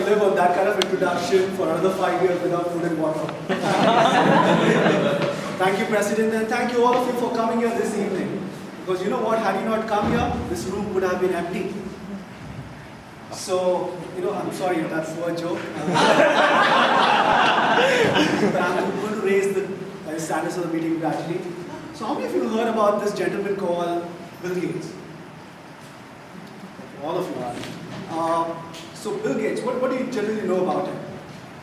live on that kind of introduction for another 5 years without food and water. Thank you, President, and thank you all of you for coming here this evening. Because you know what, had you not come here, this room would have been empty. So, I'm sorry, that's a joke. But I'm going to raise the standards of the meeting gradually. So how many of you heard about this gentleman called Bill Gates? All of you are. So Bill Gates, what do you generally know about him?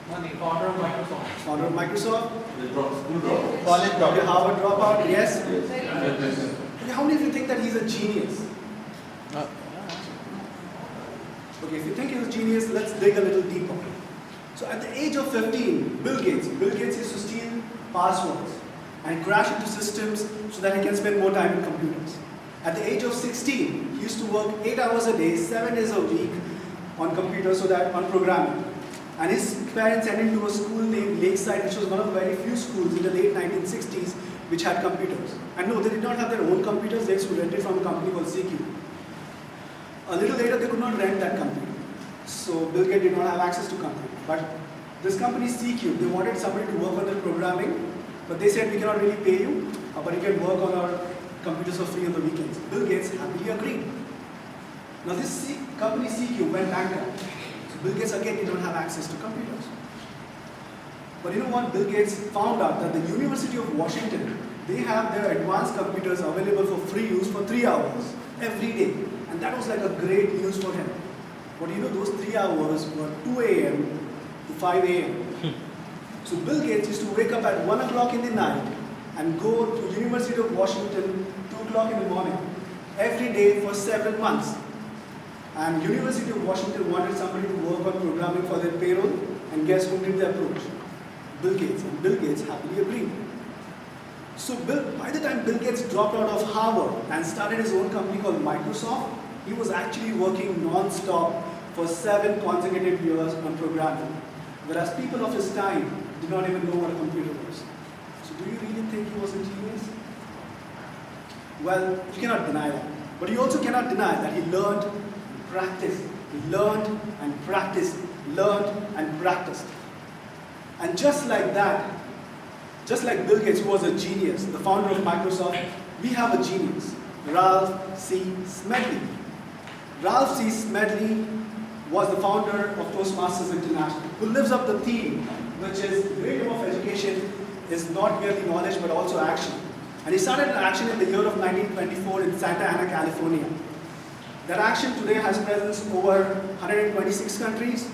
The founder of Microsoft. Founder of Microsoft? School dropout. College dropout. Harvard dropout, yes? Yes. Okay, how many of you think that he's a genius? Okay, if you think he's a genius, let's dig a little deeper. So at the age of 15, Bill Gates used to steal passwords and crash into systems so that he can spend more time in computers. At the age of 16, he used to work 8 hours a day, 7 days a week on computers, on programming. And his parents sent him to a school named Lakeside, which was one of the very few schools in the late 1960s which had computers. And no, they did not have their own computers, they used to rent it from a company called CQ. A little later, they could not rent that computer. So Bill Gates did not have access to computer. But this company CQ, they wanted somebody to work on their programming, but they said, we cannot really pay you, but you can work on our computers for free on the weekends. Bill Gates happily agreed. Now this company CQ went bankrupt. So Bill Gates again did not have access to computers. But you know what? Bill Gates found out that the University of Washington, they have their advanced computers available for free use for 3 hours every day. And that was like a great news for him. But you know, those 3 hours were 2 a.m. to 5 a.m. So Bill Gates used to wake up at 1 o'clock in the night and go to University of Washington 2 o'clock in the morning every day for several months. And University of Washington wanted somebody to work on programming for their payroll, and guess who did the approach? Bill Gates. And Bill Gates happily agreed. So by the time Bill Gates dropped out of Harvard and started his own company called Microsoft, he was actually working non-stop for 7 consecutive years on programming. Whereas people of his time did not even know what a computer was. So do you really think he was a genius? Well, you cannot deny that. But you also cannot deny that he learned and practiced. He learned and practiced, learned and practiced. And just like that, just like Bill Gates, who was a genius, the founder of Microsoft, we have a genius, Ralph C. Smedley. Ralph C. Smedley was the founder of Toastmasters International, who lives up the theme, which is great of education is not merely knowledge but also action. And he started an action in the year of 1924 in Santa Ana, California. That action today has presence over 126 countries,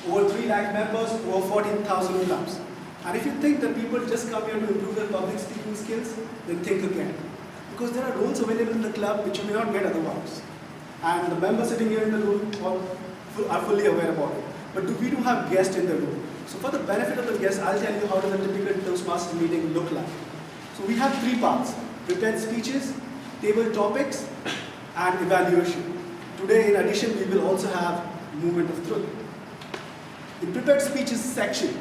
over 3 lakh members, over 14,000 clubs. And if you think that people just come here to improve their public speaking skills, then think again. Because there are roles available in the club which you may not get otherwise. And the members sitting here in the room are fully aware about it. But we do have guests in the room. So for the benefit of the guests, I'll tell you how does a typical Toastmasters meeting look like. So we have 3 parts: prepared speeches, table topics, and evaluation. Today, in addition, we will also have movement of truth. In prepared speeches section,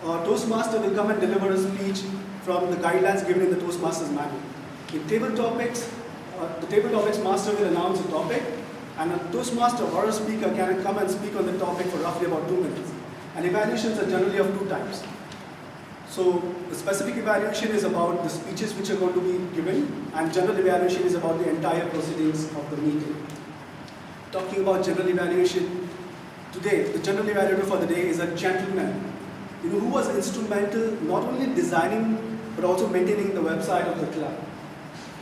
a Toastmaster will come and deliver a speech from the guidelines given in the Toastmasters manual. In table topics, the table topics master will announce a topic, and a Toastmaster or a speaker can come and speak on the topic for roughly about 2 minutes. And evaluations are generally of 2 types. So the specific evaluation is about the speeches which are going to be given, and general evaluation is about the entire proceedings of the meeting. Talking about general evaluation, today the general evaluator for the day is a gentleman, who was instrumental not only in designing but also maintaining the website of the club.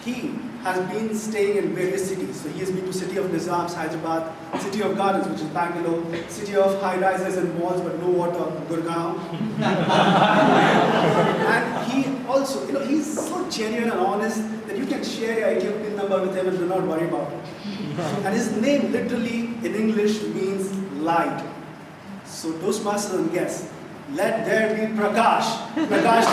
He has been staying in various cities. So he has been to City of Nizams, Hyderabad, City of Gardens, which is Bangalore, City of High Rises and Malls but no water, Gurgaon. And he also, he's so genuine and honest that you can share your ATM PIN number with him and do not worry about it. And his name literally in English means light. So Toastmasters and guests, let there be Prakash. Prakash,